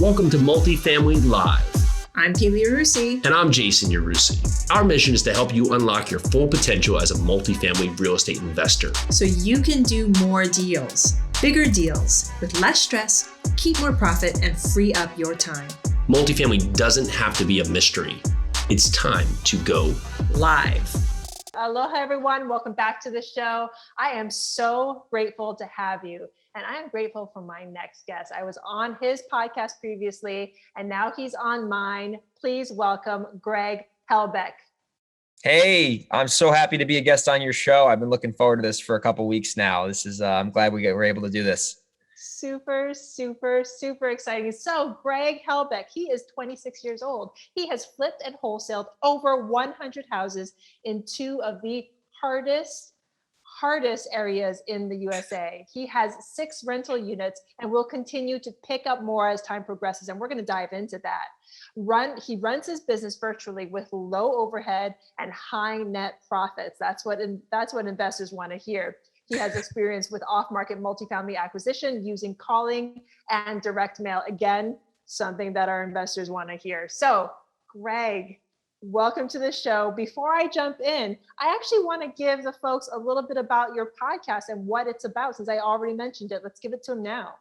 Welcome to Multifamily Live. I'm Keely Yarusi. And I'm Jason Yarusi. Our mission is to help you unlock your full potential as a multifamily real estate investor. So you can do more deals, bigger deals, with less stress, keep more profit, and free up your time. Multifamily doesn't have to be a mystery. It's time to go live. Aloha, everyone. Welcome back to the show. I am so grateful to have you. And I am grateful for my next guest. I was on his podcast previously, and now he's on mine. Please welcome Greg Helbeck. Hey, I'm so happy to be a guest on your show. I've been looking forward to this for a couple weeks now. I'm glad we're able to do this. Super exciting. So Greg Helbeck, he is 26 years old. He has flipped and wholesaled over 100 houses in two of the hardest areas in the USA. He has 6 rental units and will continue to pick up more as time progresses. And we're going to dive into that. He runs his business virtually with low overhead and high net profits. That's what investors want to hear. He has experience with off-market multifamily acquisition using calling and direct mail. Again, something that our investors want to hear. So, Greg, welcome to the show. Before I jump in, I actually want to give the folks a little bit about your podcast and what it's about, since I already mentioned it. Let's give it to them now.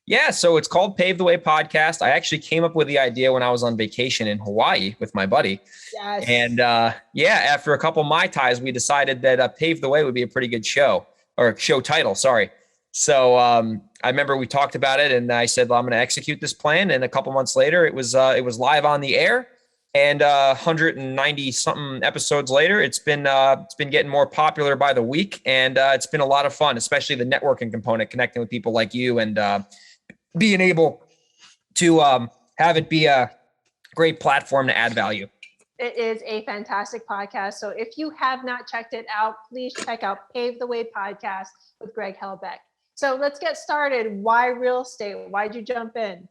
Yeah, so it's called Pave the Way Podcast. I actually came up with the idea when I was on vacation in Hawaii with my buddy. Yes. And after a couple Mai Tais, we decided that Pave the Way would be a pretty good show, or show title, sorry. So I remember we talked about it, and I said, well, I'm going to execute this plan. And a couple months later, it was live on the air. And 190 something episodes later, it's been getting more popular by the week, and it's been a lot of fun, especially the networking component, connecting with people like you, and being able to have it be a great platform to add value. It is a fantastic podcast. So if you have not checked it out, please check out Pave the Way Podcast with Greg Helbeck. So let's get started. Why real estate? Why'd you jump in?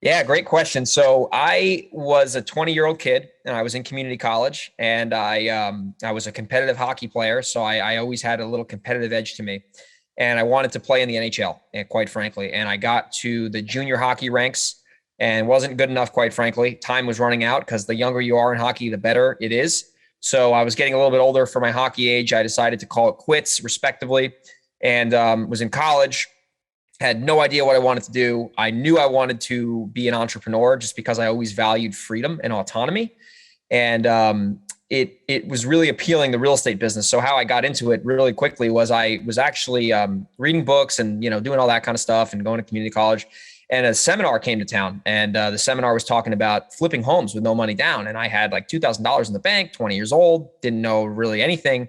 Yeah, great question. So I was a 20-year-old kid, and I was in community college, and I was a competitive hockey player. So I always had a little competitive edge to me, and I wanted to play in the NHL, and quite frankly. And I got to the junior hockey ranks and wasn't good enough, quite frankly. Time was running out, because the younger you are in hockey, the better it is. So I was getting a little bit older for my hockey age. I decided to call it quits, respectively, and was in college. Had no idea what I wanted to do. I knew I wanted to be an entrepreneur just because I always valued freedom and autonomy. And it was really appealing, the real estate business. So how I got into it really quickly was I was actually reading books and, doing all that kind of stuff and going to community college. And a seminar came to town, and the seminar was talking about flipping homes with no money down. And I had like $2,000 in the bank, 20 years old, didn't know really anything.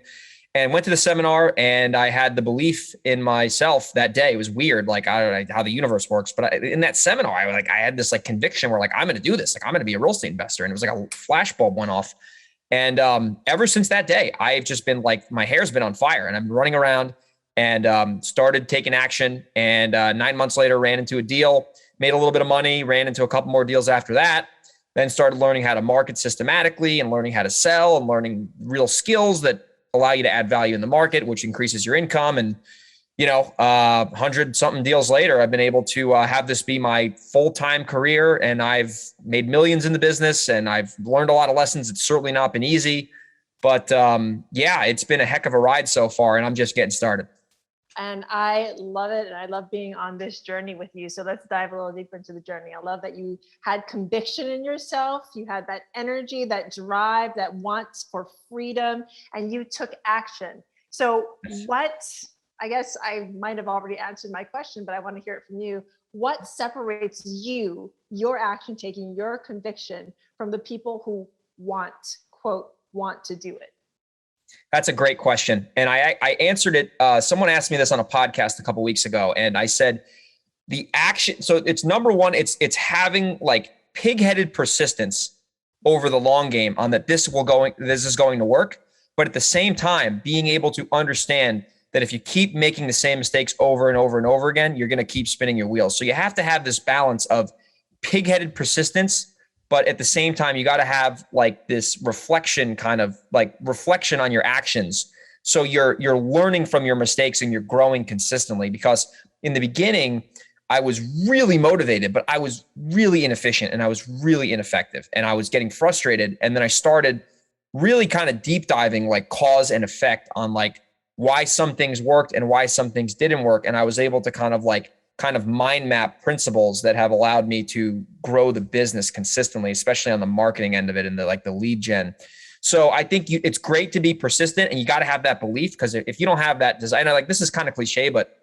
And went to the seminar, and I had the belief in myself that day. It was weird, like I don't know how the universe works, but in that seminar, I had this like conviction where like, I'm going to do this. Like, I'm going to be a real estate investor. And it was like a flashbulb went off. And ever since that day, I've just been like, my hair's been on fire, and I'm running around, and started taking action. And 9 months later, ran into a deal, made a little bit of money, ran into a couple more deals after that. Then started learning how to market systematically, and learning how to sell, and learning real skills that allow you to add value in the market, which increases your income. And, 100 something deals later, I've been able to have this be my full-time career, and I've made millions in the business, and I've learned a lot of lessons. It's certainly not been easy, but it's been a heck of a ride so far, and I'm just getting started. And I love it. And I love being on this journey with you. So let's dive a little deeper into the journey. I love that you had conviction in yourself. You had that energy, that drive, that want for freedom, and you took action. So I guess I might have already answered my question, but I want to hear it from you. What separates you, your action taking, your conviction from the people who want to do it? That's a great question. And I answered it. Someone asked me this on a podcast a couple of weeks ago, and I said the action. So it's number one, it's having like pig-headed persistence over the long game on that this is going to work. But at the same time, being able to understand that if you keep making the same mistakes over and over and over again, you're going to keep spinning your wheels. So you have to have this balance of pig-headed persistence, but at the same time, you got to have like this reflection on your actions. So you're learning from your mistakes and you're growing consistently. Because in the beginning, I was really motivated, but I was really inefficient and I was really ineffective and I was getting frustrated. And then I started really kind of deep diving like cause and effect on like why some things worked and why some things didn't work. And I was able to kind of mind map principles that have allowed me to grow the business consistently, especially on the marketing end of it and the lead gen. So I think it's great to be persistent, and you got to have that belief, because if you don't have that desire, like this is kind of cliche, but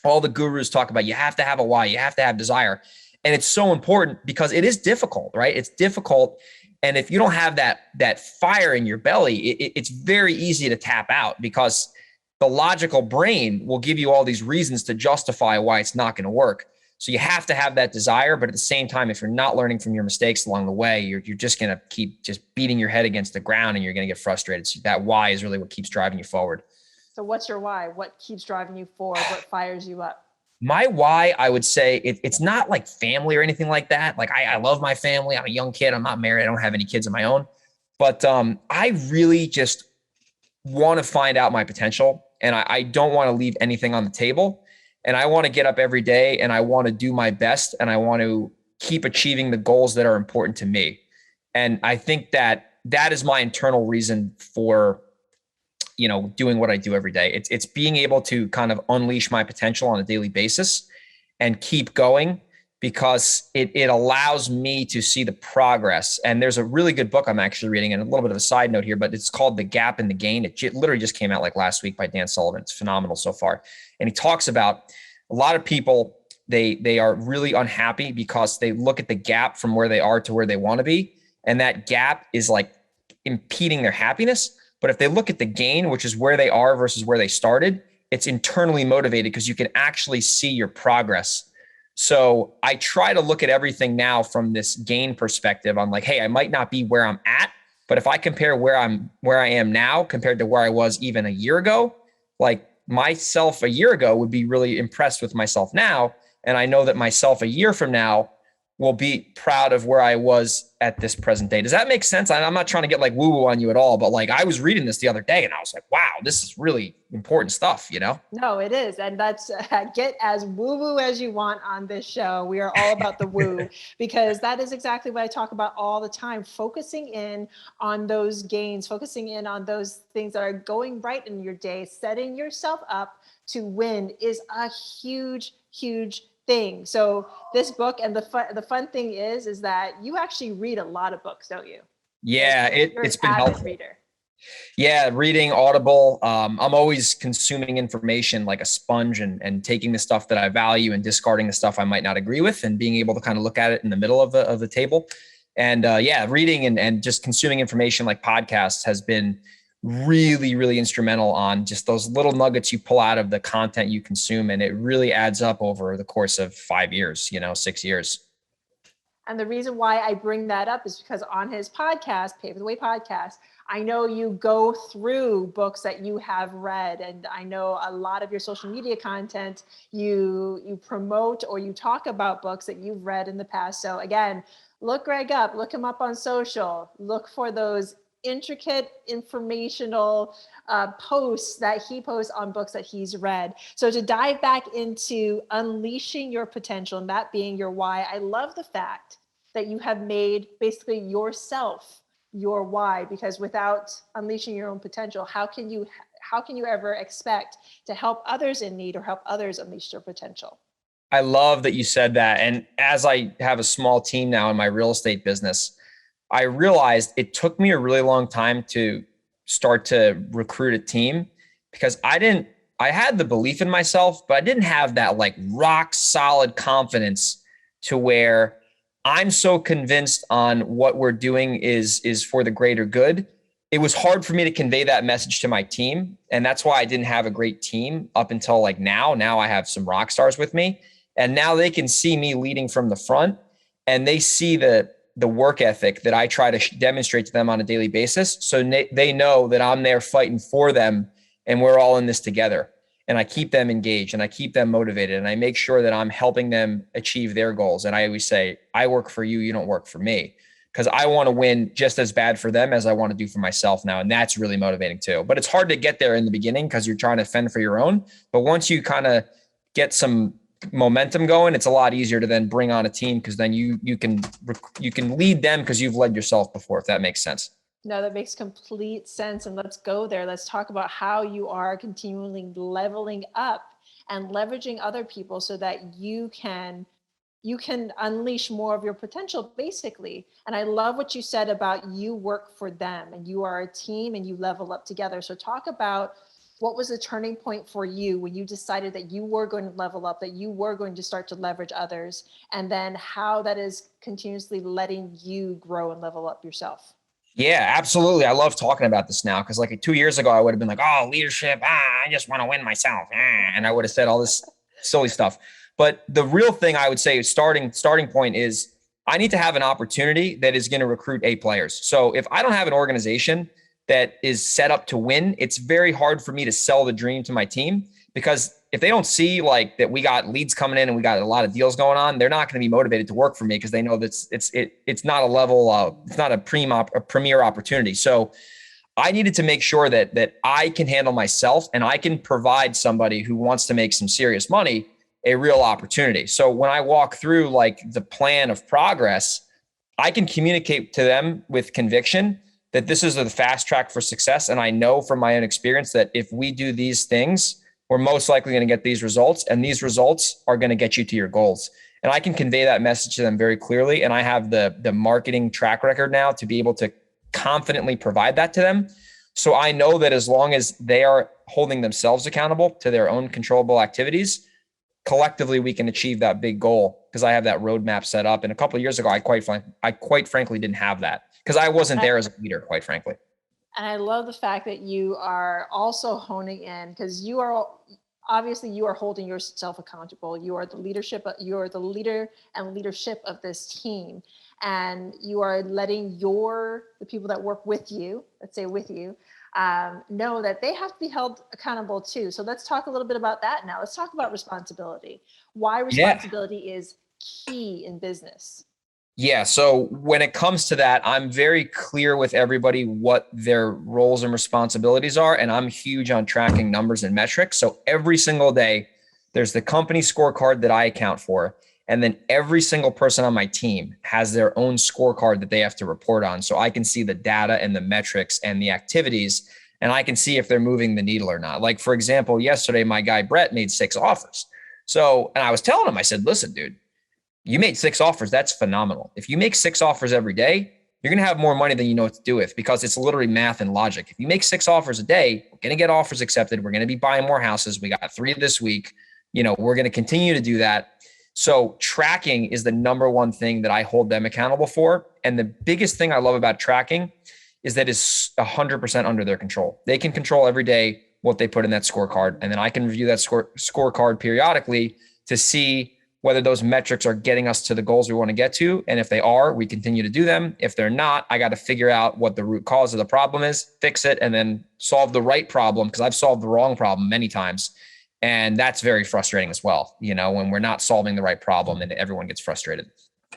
all the gurus talk about you have to have a why, you have to have desire. And it's so important because it is difficult, right? It's difficult. And if you don't have that fire in your belly, it's very easy to tap out, because the logical brain will give you all these reasons to justify why it's not going to work. So you have to have that desire, but at the same time, if you're not learning from your mistakes along the way, you're just going to keep just beating your head against the ground and you're going to get frustrated. So that why is really what keeps driving you forward. So what's your why? What keeps driving you forward? What fires you up? My why, I would say it's not like family or anything like that. Like I love my family. I'm a young kid. I'm not married. I don't have any kids of my own, but I really just want to find out my potential, and I don't want to leave anything on the table. And I want to get up every day and I want to do my best, and I want to keep achieving the goals that are important to me. And I think that is my internal reason for, doing what I do every day. It's being able to kind of unleash my potential on a daily basis and keep going, because it allows me to see the progress. And there's a really good book I'm actually reading, and a little bit of a side note here, but it's called The Gap and the Gain. It literally just came out like last week by Dan Sullivan. It's phenomenal so far. And he talks about a lot of people, they are really unhappy because they look at the gap from where they are to where they want to be. And that gap is like impeding their happiness. But if they look at the gain, which is where they are versus where they started, it's internally motivated because you can actually see your progress. So I try to look at everything now from this gain perspective. I'm like, hey, I might not be where I'm at, but if I compare where I am now compared to where I was even a year ago, like myself a year ago would be really impressed with myself now. And I know that myself a year from now will be proud of where I was at this present day. Does that make sense? I'm not trying to get like woo-woo on you at all, but like I was reading this the other day and I was like, wow, this is really important stuff, No, it is. And that's get as woo-woo as you want on this show. We are all about the woo, because that is exactly what I talk about all the time. Focusing in on those gains, focusing in on those things that are going right in your day, setting yourself up to win is a huge, huge thing. So this book, and the fun thing is that you actually read a lot of books, don't you? Yeah, it's been helpful. Reader. Yeah, reading, Audible. I'm always consuming information like a sponge, and taking the stuff that I value and discarding the stuff I might not agree with, and being able to kind of look at it in the middle of the table. And reading and just consuming information like podcasts has been really, really instrumental on just those little nuggets you pull out of the content you consume. And it really adds up over the course of 5 years, 6 years. And the reason why I bring that up is because on his podcast, Pave the Way podcast, I know you go through books that you have read. And I know a lot of your social media content, you promote or you talk about books that you've read in the past. So again, look Greg up, look him up on social, look for those intricate informational posts that he posts on books that he's read. So to dive back into unleashing your potential, and that being your why, I love the fact that you have made basically yourself your why, because without unleashing your own potential, how can you ever expect to help others in need or help others unleash their potential? I love that you said that. And as I have a small team now in my real estate business, I realized it took me a really long time to start to recruit a team, because I had the belief in myself, but I didn't have that like rock solid confidence to where I'm so convinced on what we're doing is for the greater good. It was hard for me to convey that message to my team. And that's why I didn't have a great team up until like now. Now I have some rock stars with me, and now they can see me leading from the front, and they see the work ethic that I try to demonstrate to them on a daily basis. So they know that I'm there fighting for them, and we're all in this together. And I keep them engaged and I keep them motivated, and I make sure that I'm helping them achieve their goals. And I always say, I work for you, you don't work for me, because I want to win just as bad for them as I want to do for myself now. And that's really motivating too. But it's hard to get there in the beginning because you're trying to fend for your own. But once you kind of get some momentum going, it's a lot easier to then bring on a team, because then you can lead them because you've led yourself before, if that makes sense. No, that makes complete sense. And let's go there. Let's talk about how you are continually leveling up and leveraging other people so that you can unleash more of your potential, basically. And I love what you said about you work for them and you are a team and you level up together. So talk about what was the turning point for you when you decided that you were going to level up, that you were going to start to leverage others, and then how that is continuously letting you grow and level up yourself. Yeah, absolutely. I love talking about this now, because like 2 years ago, I would have been like, oh, leadership. I just want to win myself. And I would have said all this silly stuff. But the real thing I would say is starting point is I need to have an opportunity that is going to recruit A players. So if I don't have an organization that is set up to win, it's very hard for me to sell the dream to my team, because if they don't see like that we got leads coming in and we got a lot of deals going on, they're not going to be motivated to work for me, because they know that it's not a level, it's not a premier opportunity. So I needed to make sure that I can handle myself and I can provide somebody who wants to make some serious money a real opportunity. So when I walk through like the plan of progress, I can communicate to them with conviction that this is the fast track for success. And I know from my own experience that if we do these things, we're most likely going to get these results, and these results are going to get you to your goals. And I can convey that message to them very clearly. And I have the marketing track record now to be able to confidently provide that to them. So I know that as long as they are holding themselves accountable to their own controllable activities, collectively we can achieve that big goal, because I have that roadmap set up. And a couple of years ago, I quite frankly didn't have that, because I wasn't there as a leader, quite frankly. And I love the fact that you are also honing in, because you are holding yourself accountable. You are the leader and leadership of this team. And you are letting the people that work with you, let's say with you, know that they have to be held accountable too. So let's talk a little bit about that now. Let's talk about responsibility. Why responsibility is key in business. Yeah. So when it comes to that, I'm very clear with everybody what their roles and responsibilities are. And I'm huge on tracking numbers and metrics. So every single day, there's the company scorecard that I account for. And then every single person on my team has their own scorecard that they have to report on. So I can see the data and the metrics and the activities, and I can see if they're moving the needle or not. Like, for example, yesterday, my guy, Brett, made 6 offers. So, and I was telling him, I said, listen, dude, you made 6 offers. That's phenomenal. If you make 6 offers every day, you're going to have more money than you know what to do with, because it's literally math and logic. If you make 6 offers a day, we're going to get offers accepted. We're going to be buying more houses. We got 3 this week. We're going to continue to do that. So tracking is the number one thing that I hold them accountable for. And the biggest thing I love about tracking is that it's 100% under their control. They can control every day what they put in that scorecard. And then I can review that scorecard periodically to see whether those metrics are getting us to the goals we want to get to. And if they are, we continue to do them. If they're not, I got to figure out what the root cause of the problem is, fix it, and then solve the right problem, because I've solved the wrong problem many times. And that's very frustrating as well, when we're not solving the right problem and everyone gets frustrated.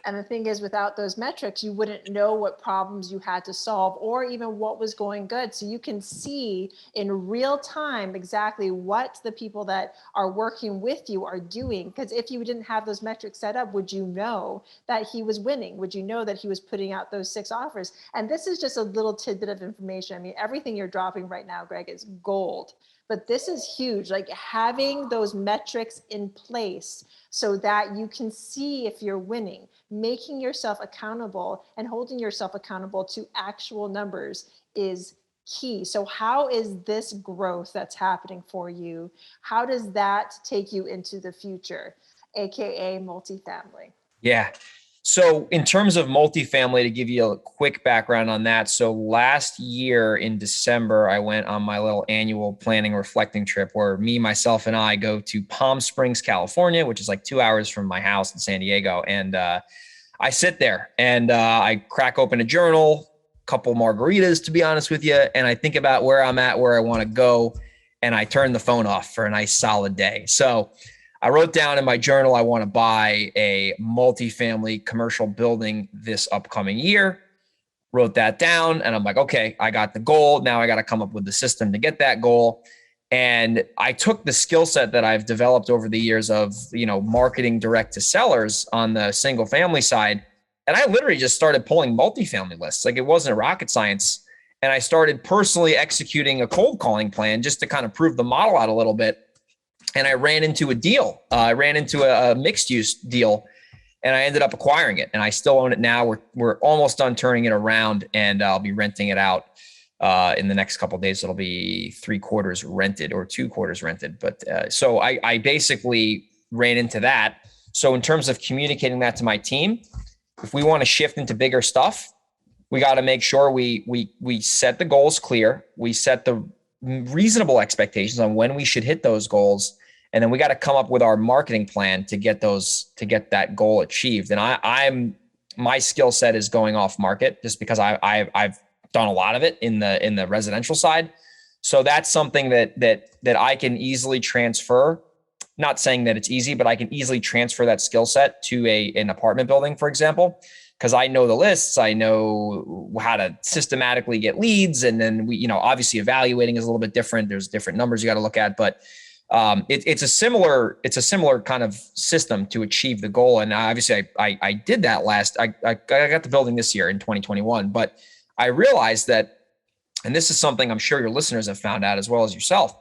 And the thing is, without those metrics, you wouldn't know what problems you had to solve or even what was going good. So you can see in real time exactly what the people that are working with you are doing. Because if you didn't have those metrics set up, would you know that he was winning? Would you know that he was putting out those 6 offers? And this is just a little tidbit of information. I mean, everything you're dropping right now, Greg, is gold. But this is huge, like having those metrics in place so that you can see if you're winning, making yourself accountable and holding yourself accountable to actual numbers is key. So how is this growth that's happening for you? How does that take you into the future, AKA multifamily? Yeah. So in terms of multifamily, to give you a quick background on that. So last year in December, I went on my little annual planning reflecting trip where me, myself, and I go to Palm Springs, California, which is like 2 hours from my house in San Diego. And I sit there and I crack open a journal, a couple margaritas, to be honest with you. And I think about where I'm at, where I want to go. And I turn the phone off for a nice solid day. So I wrote down in my journal, I want to buy a multifamily commercial building this upcoming year. Wrote that down and I'm like, okay, I got the goal. Now I got to come up with the system to get that goal. And I took the skill set that I've developed over the years of, marketing direct to sellers on the single family side. And I literally just started pulling multifamily lists. Like, it wasn't rocket science. And I started personally executing a cold calling plan just to kind of prove the model out a little bit. And I ran into a deal. I ran into a mixed use deal, and I ended up acquiring it. And I still own it now. We're almost done turning it around, and I'll be renting it out in the next couple of days. It'll be 3/4 rented or 2/4 rented. But so I basically ran into that. So in terms of communicating that to my team, if we want to shift into bigger stuff, we got to make sure we set the goals clear. We set the reasonable expectations on when we should hit those goals. And then we got to come up with our marketing plan to get that goal achieved. And my skill set is going off market, just because I've done a lot of it in the residential side. So that's something that I can easily transfer. Not saying that it's easy, but I can easily transfer that skill set to an apartment building, for example, because I know the lists, I know how to systematically get leads. And then obviously evaluating is a little bit different. There's different numbers you got to look at, but it's a similar kind of system to achieve the goal. And obviously I did that I got the building this year in 2021, but I realized that, and this is something I'm sure your listeners have found out as well as yourself,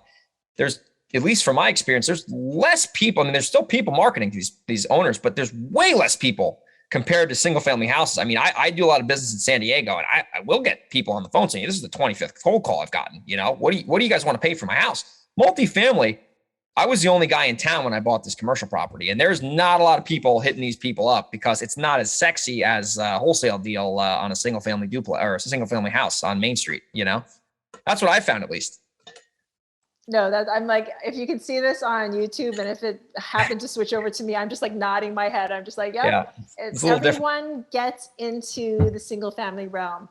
there's, at least from my experience, there's less people. I mean, there's still people marketing these owners, but there's way less people compared to single family houses. I mean, I do a lot of business in San Diego, and I will get people on the phone saying, this is the 25th cold call I've gotten. What do you guys want to pay for my house? Multifamily, I was the only guy in town when I bought this commercial property, and there's not a lot of people hitting these people up because it's not as sexy as a wholesale deal on a single family duplex or a single family house on Main Street. That's what I found, at least. No, I'm like, if you can see this on YouTube, and if it happened to switch over to me, I'm just like nodding my head. I'm just like, yep, yeah, it's everyone gets into the single family realm.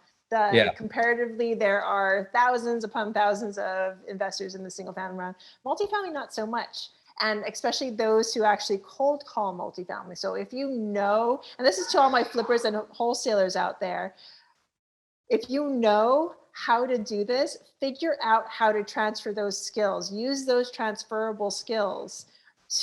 Comparatively, there are thousands upon thousands of investors in the single family realm. Multifamily, not so much. And especially those who actually cold call multifamily. So if and this is to all my flippers and wholesalers out there, if you know how to do this, figure out how to transfer those skills, use those transferable skills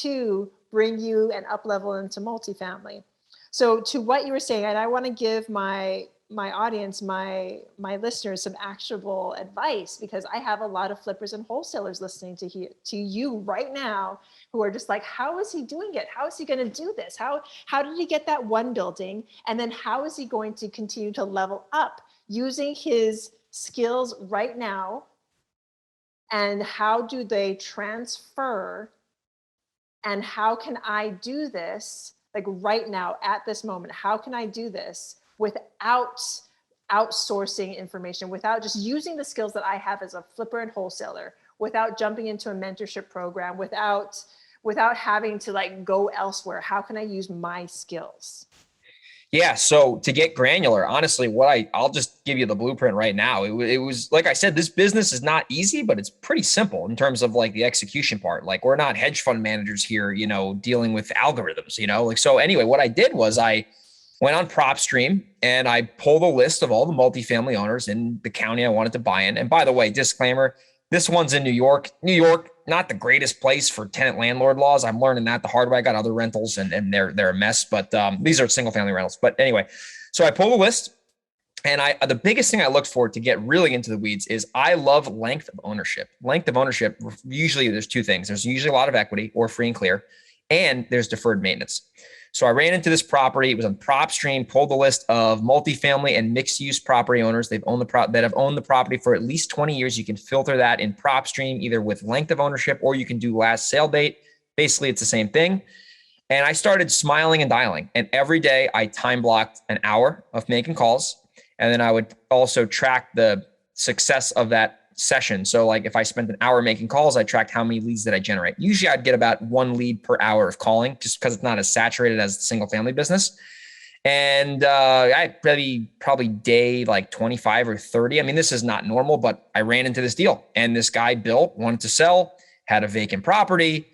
to bring you an up level into multifamily. So to what you were saying, and I want to give my audience, my listeners, some actionable advice, because I have a lot of flippers and wholesalers listening to you right now who are just like, how is he doing it? How is he going to do this? How did he get that one building? And then how is he going to continue to level up using his skills right now? And how do they transfer? And how can I do this, like right now at this moment? How can I do this without outsourcing information, without just using the skills that I have as a flipper and wholesaler, without jumping into a mentorship program, without having to like go elsewhere? How can I use my skills? Yeah. So to get granular, honestly, I'll just give you the blueprint right now. It was, like I said, this business is not easy, but it's pretty simple in terms of like the execution part. Like, we're not hedge fund managers here, dealing with algorithms, so anyway, what I did was I went on PropStream and I pulled a list of all the multifamily owners in the county I wanted to buy in. And by the way, disclaimer, this one's in New York. New York, not the greatest place for tenant landlord laws. I'm learning that the hard way. I got other rentals and they're a mess, but these are single family rentals. But anyway, so I pulled a list, and the biggest thing I looked for to get really into the weeds is I love length of ownership. Length of ownership, usually there's two things. There's usually a lot of equity or free and clear, and there's deferred maintenance. So I ran into this property. It was on PropStream, pulled the list of multifamily and mixed use property owners. That have owned the property for at least 20 years. You can filter that in PropStream, either with length of ownership, or you can do last sale date. Basically, it's the same thing. And I started smiling and dialing. And every day I time blocked an hour of making calls. And then I would also track the success of that session. So like if I spent an hour making calls, I tracked how many leads did I generate. Usually I'd get about 1 lead per hour of calling, just because it's not as saturated as the single family business. And I probably day like 25 or 30. I mean, this is not normal, but I ran into this deal, and this guy wanted to sell, had a vacant property.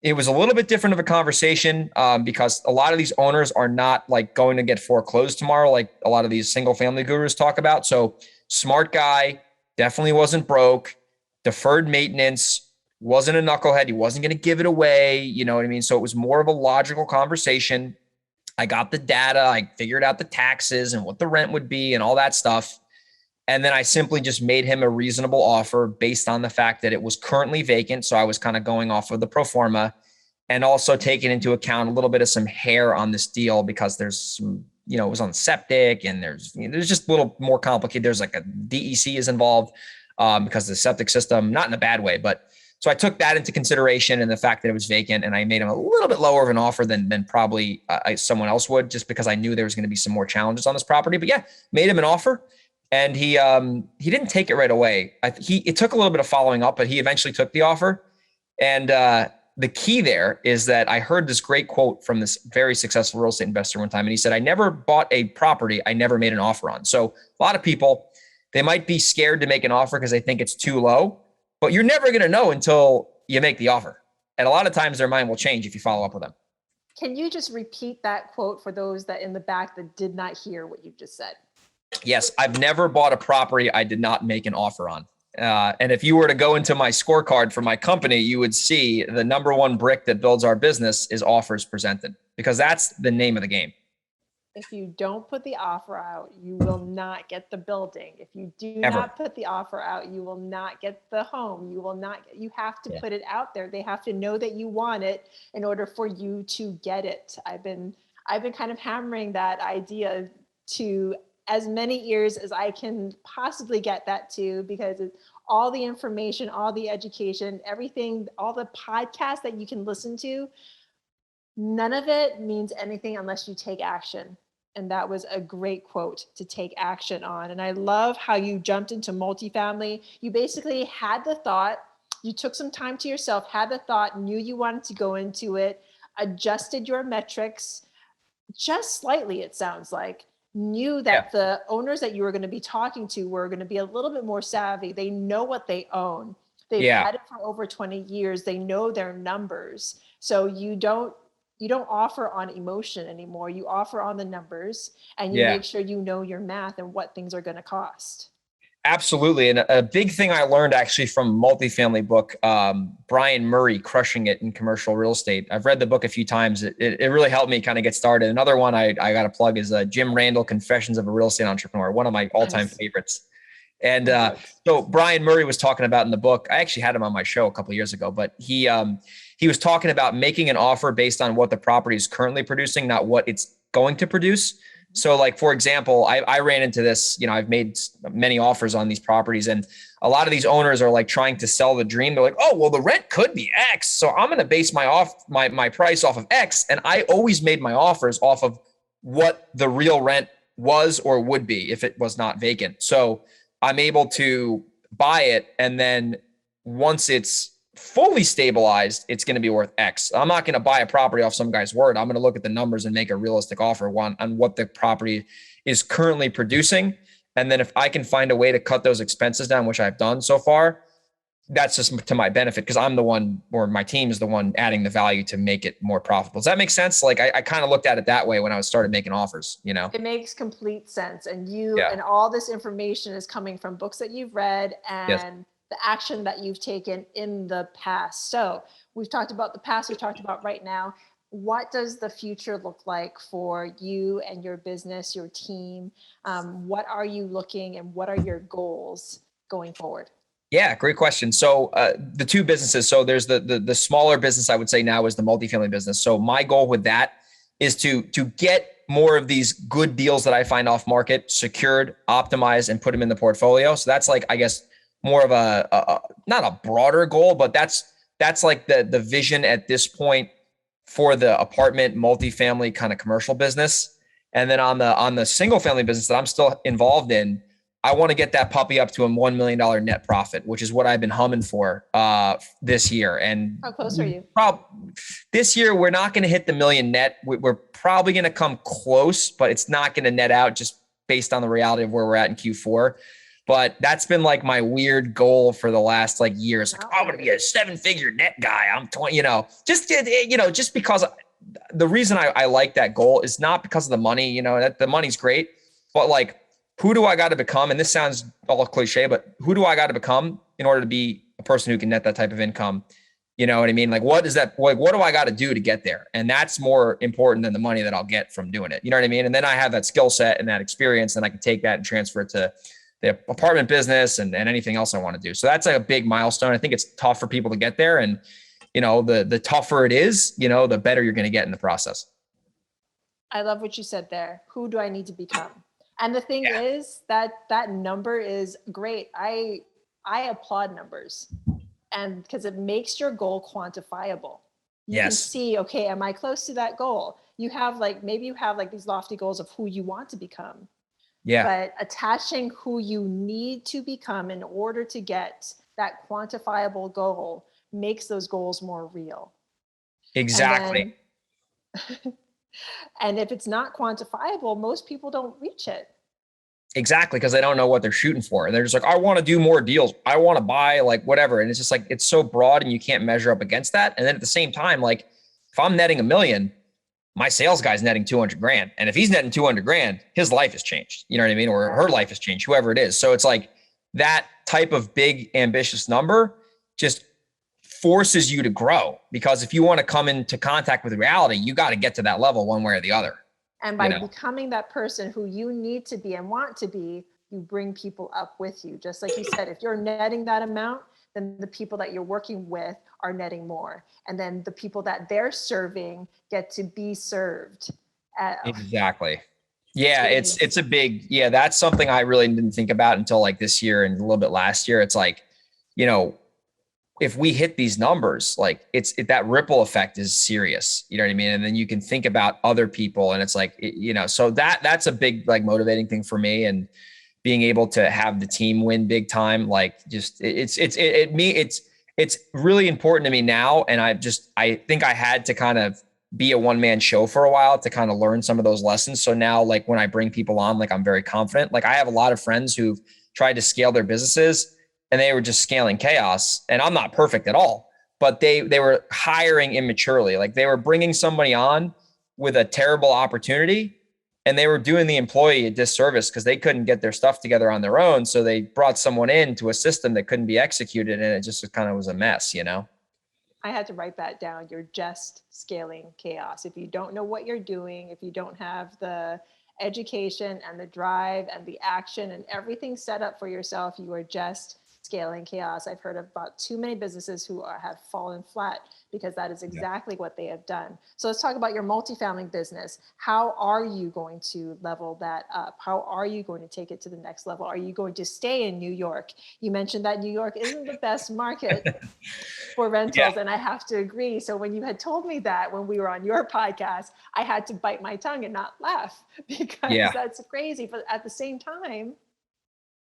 It was a little bit different of a conversation because a lot of these owners are not like going to get foreclosed tomorrow, like a lot of these single family gurus talk about. So smart guy, definitely wasn't broke, deferred maintenance, wasn't a knucklehead. He wasn't going to give it away. You know what I mean? So it was more of a logical conversation. I got the data. I figured out the taxes and what the rent would be and all that stuff. And then I simply just made him a reasonable offer based on the fact that it was currently vacant. So I was kind of going off of the pro forma and also taking into account a little bit of some hair on this deal because there's some, it was on septic and there's just a little more complicated. There's like a DEC is involved because of the septic system, not in a bad way, but so I took that into consideration and the fact that it was vacant, and I made him a little bit lower of an offer than probably someone else would, just because I knew there was going to be some more challenges on this property. But yeah, made him an offer, and he didn't take it right away. It took a little bit of following up, but he eventually took the offer. And the key there is that I heard this great quote from this very successful real estate investor one time, and he said, "I never bought a property I never made an offer on." So a lot of people, they might be scared to make an offer because they think it's too low. But you're never going to know until you make the offer. And a lot of times their mind will change if you follow up with them. Can you just repeat that quote for those that in the back that did not hear what you just said? Yes, I've never bought a property I did not make an offer on. And if you were to go into my scorecard for my company, you would see the number one brick that builds our business is offers presented, because that's the name of the game. If you don't put the offer out, you will not get the building. If you do Ever. not put the offer out, you will not get the home. You have to put it out there. They have to know that you want it in order for you to get it. I've been kind of hammering that idea to as many ears as I can possibly get that to, because it's all the information, all the education, everything, all the podcasts that you can listen to, none of it means anything unless you take action. And that was a great quote to take action on. And I love how you jumped into multifamily. You basically had the thought, you took some time to yourself, had the thought, knew you wanted to go into it, adjusted your metrics just slightly, it sounds like, knew that the owners that you were going to be talking to were going to be a little bit more savvy. They know what they own. They've had it for over 20 years. They know their numbers. So you don't offer on emotion anymore. You offer on the numbers, and you make sure you know your math and what things are going to cost. Absolutely. And a big thing I learned actually from multifamily book, Brian Murray, Crushing It in Commercial Real Estate. I've read the book a few times. It really helped me kind of get started. Another one I got to plug is Jim Randall, Confessions of a Real Estate Entrepreneur, one of my all-time favorites. And so Brian Murray was talking about in the book, I actually had him on my show a couple of years ago, but he was talking about making an offer based on what the property is currently producing, not what it's going to produce. So like, for example, I ran into this, I've made many offers on these properties, and a lot of these owners are like trying to sell the dream. They're like, oh, well, the rent could be X, so I'm going to base my price off of X. And I always made my offers off of what the real rent was or would be if it was not vacant. So I'm able to buy it, and then once it's fully stabilized, it's going to be worth X. I'm not going to buy a property off some guy's word. I'm going to look at the numbers and make a realistic offer on what the property is currently producing. And then if I can find a way to cut those expenses down, which I've done so far, that's just to my benefit, because I'm the one, or my team is the one adding the value to make it more profitable. Does that make sense? Like I kind of looked at it that way when I started making offers, It makes complete sense. And and all this information is coming from books that you've read and the action that you've taken in the past. So we've talked about the past, we've talked about right now. What does the future look like for you and your business, your team? What are you looking, and what are your goals going forward? Yeah, great question. So the two businesses, so there's the smaller business I would say now is the multifamily business. So my goal with that is to get more of these good deals that I find off market secured, optimized, and put them in the portfolio. So that's like, I guess, more of a not a broader goal, but that's like the vision at this point for the apartment multifamily kind of commercial business. And then on the single family business that I'm still involved in, I want to get that puppy up to a $1 million net profit, which is what I've been humming for this year. And how close are you? This year, we're not going to hit the million net. We're probably going to come close, but it's not going to net out just based on the reality of where we're at in Q4. But that's been like my weird goal for the last like years. Like, I'm going to be a 7-figure net guy. I'm 20, just because the reason I like that goal is not because of the money, that the money's great, but like, who do I got to become? And this sounds all cliche, but who do I got to become in order to be a person who can net that type of income. You know what I mean? Like, what is that? Like, what do I got to do to get there? And that's more important than the money that I'll get from doing it. You know what I mean? And then I have that skill set and that experience, and I can take that and transfer it to the apartment business and anything else I want to do. So that's like a big milestone. I think it's tough for people to get there. And, you know, the tougher it is, you know, the better you're going to get in the process. I love what you said there. Who do I need to become? And the thing is that that number is great. I applaud numbers, and because it makes your goal quantifiable. You can see, okay, am I close to that goal? You have like, maybe you have like these lofty goals of who you want to become. Yeah. But attaching who you need to become in order to get that quantifiable goal makes those goals more real. Exactly. And if it's not quantifiable, most people don't reach it. Exactly. Because they don't know what they're shooting for. They're just like, I want to do more deals. I want to buy like whatever. And it's just like, it's so broad and you can't measure up against that. And then at the same time, like if I'm netting $1 million, my sales guy's netting 200 grand. And if he's netting 200 grand, his life has changed. You know what I mean? Or her life has changed, whoever it is. So it's like that type of big, ambitious number just forces you to grow, because if you want to come into contact with reality, you got to get to that level one way or the other. And by becoming that person who you need to be and want to be, you bring people up with you. Just like you said, if you're netting that amount, then the people that you're working with are netting more. And then the people that they're serving get to be served. Exactly. Yeah, it's a big, that's something I really didn't think about until like this year and a little bit last year. It's like, you know, if we hit these numbers, like that ripple effect is serious. You know what I mean? And then you can think about other people, and it's like, you know, so that's a big, like, motivating thing for me. And being able to have the team win big time, like just it's really important to me now. And I think I had to kind of be a one-man show for a while to kind of learn some of those lessons. So now, like, when I bring people on, like, I'm very confident. Like, I have a lot of friends who've tried to scale their businesses and they were just scaling chaos. And I'm not perfect at all, but they were hiring immaturely. Like, they were bringing somebody on with a terrible opportunity, and they were doing the employee a disservice because they couldn't get their stuff together on their own. So they brought someone into a system that couldn't be executed, and it just kind of was a mess, you know? I had to write that down. You're just scaling chaos. If you don't know what you're doing, if you don't have the education and the drive and the action and everything set up for yourself, you are just scaling chaos. I've heard about too many businesses who have fallen flat because that is exactly what they have done. So let's talk about your multifamily business. How are you going to level that up? How are you going to take it to the next level? Are you going to stay in New York? You mentioned that New York isn't the best market for rentals, and I have to agree. So when you had told me that when we were on your podcast, I had to bite my tongue and not laugh because that's crazy. But at the same time,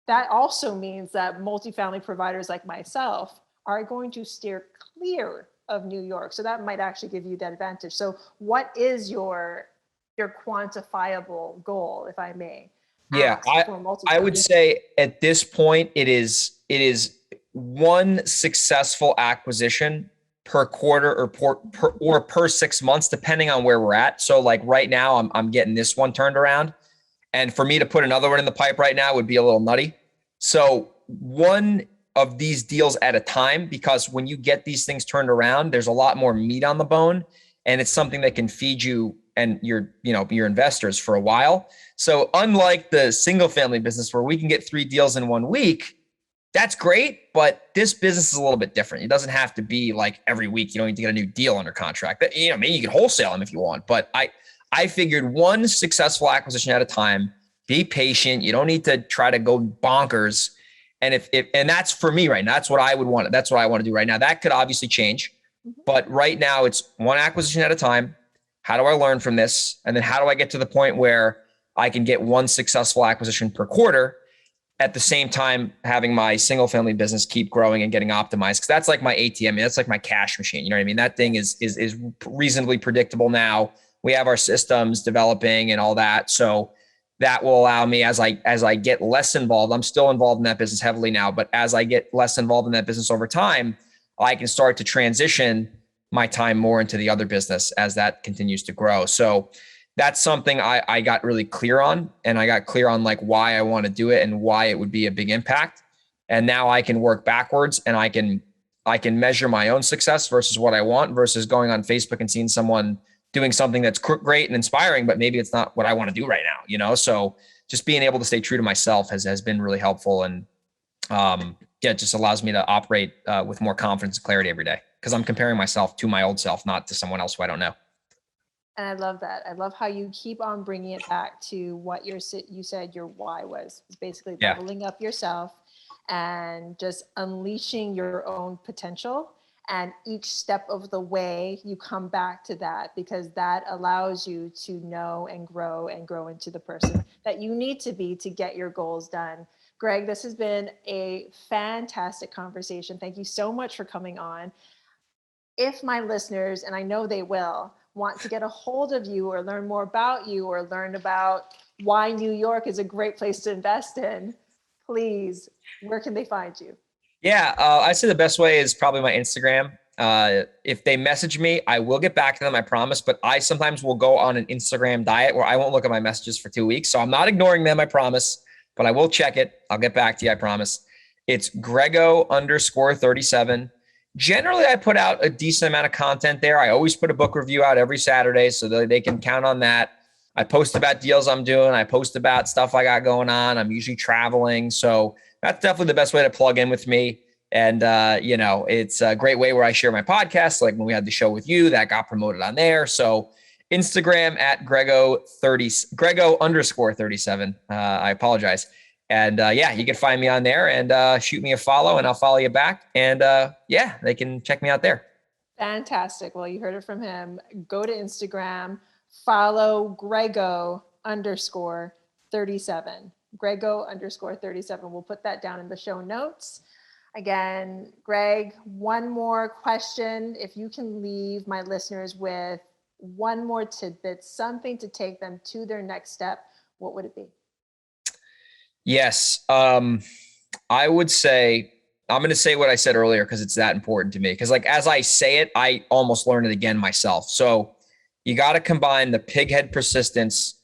that also means that multifamily providers like myself are going to steer clear of New York. So that might actually give you that advantage. So what is your quantifiable goal, if I may? Yeah, I would say at this point, it is one successful acquisition per quarter or per 6 months, depending on where we're at. So like right now, I'm getting this one turned around. And for me to put another one in the pipe right now would be a little nutty. So one of these deals at a time, because when you get these things turned around, there's a lot more meat on the bone, and it's something that can feed you and your investors for a while. So unlike the single family business where we can get 3 deals in 1 week, that's great. But this business is a little bit different. It doesn't have to be like every week. You don't need to get a new deal under contract. Maybe you can wholesale them if you want, but I figured one successful acquisition at a time. Be patient. You don't need to try to go bonkers. And and that's for me right now. That's what I would want. That's what I want to do right now. That could obviously change, but right now it's one acquisition at a time. How do I learn from this? And then how do I get to the point where I can get one successful acquisition per quarter, at the same time having my single family business keep growing and getting optimized? Because that's like my ATM. That's like my cash machine. You know what I mean? That thing is reasonably predictable now. We have our systems developing and all that. So that will allow me, as I get less involved, I'm still involved in that business heavily now, but as I get less involved in that business over time, I can start to transition my time more into the other business as that continues to grow. So that's something I got really clear on, and I got clear on like why I want to do it and why it would be a big impact. And now I can work backwards, and I can measure my own success versus what I want, versus going on Facebook and seeing someone doing something that's great and inspiring, but maybe it's not what I want to do right now, So just being able to stay true to myself has been really helpful. And it just allows me to operate with more confidence and clarity every day, because I'm comparing myself to my old self, not to someone else who I don't know. And I love that. I love how you keep on bringing it back to what you said your why was. It's basically leveling up yourself and just unleashing your own potential. And each step of the way, you come back to that, because that allows you to know and grow into the person that you need to be to get your goals done. Greg, this has been a fantastic conversation. Thank you so much for coming on. If my listeners, and I know they will, want to get a hold of you or learn more about you or learn about why New York is a great place to invest in, please, where can they find you? Yeah, I'd say the best way is probably my Instagram. If they message me, I will get back to them, I promise. But I sometimes will go on an Instagram diet where I won't look at my messages for 2 weeks. So I'm not ignoring them, I promise. But I will check it. I'll get back to you, I promise. It's Grego_37. Generally, I put out a decent amount of content there. I always put a book review out every Saturday, so that they can count on that. I post about deals I'm doing. I post about stuff I got going on. I'm usually traveling. So that's definitely the best way to plug in with me. And, it's a great way where I share my podcast. Like when we had the show with you, that got promoted on there. So Instagram at Grego_37. I apologize. And you can find me on there and shoot me a follow, and I'll follow you back. And they can check me out there. Fantastic. Well, you heard it from him. Go to Instagram, follow Grego_37. Grego_37. We'll put that down in the show notes. Again, Greg, one more question. If you can leave my listeners with one more tidbit, something to take them to their next step, what would it be? Yes. I would say, I'm going to say what I said earlier, because it's that important to me. Because as I say it, I almost learn it again myself. So you got to combine the pighead persistence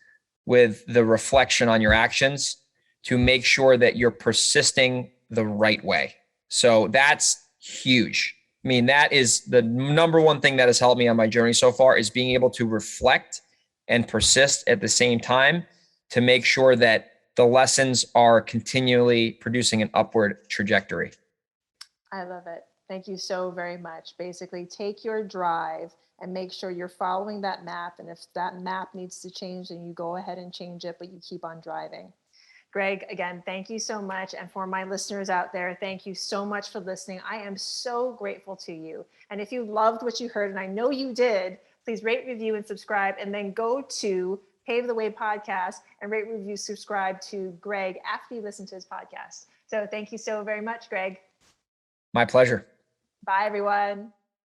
with the reflection on your actions to make sure that you're persisting the right way. So that's huge. I mean, that is the number one thing that has helped me on my journey so far, is being able to reflect and persist at the same time to make sure that the lessons are continually producing an upward trajectory. I love it. Thank you so very much. Basically, take your drive and make sure you're following that map. And if that map needs to change, then you go ahead and change it, but you keep on driving. Greg, again, thank you so much. And for my listeners out there, thank you so much for listening. I am so grateful to you. And if you loved what you heard, and I know you did, please rate, review, and subscribe, and then go to Pave the Way podcast and rate, review, subscribe to Greg after you listen to his podcast. So thank you so very much, Greg. My pleasure. Bye, everyone.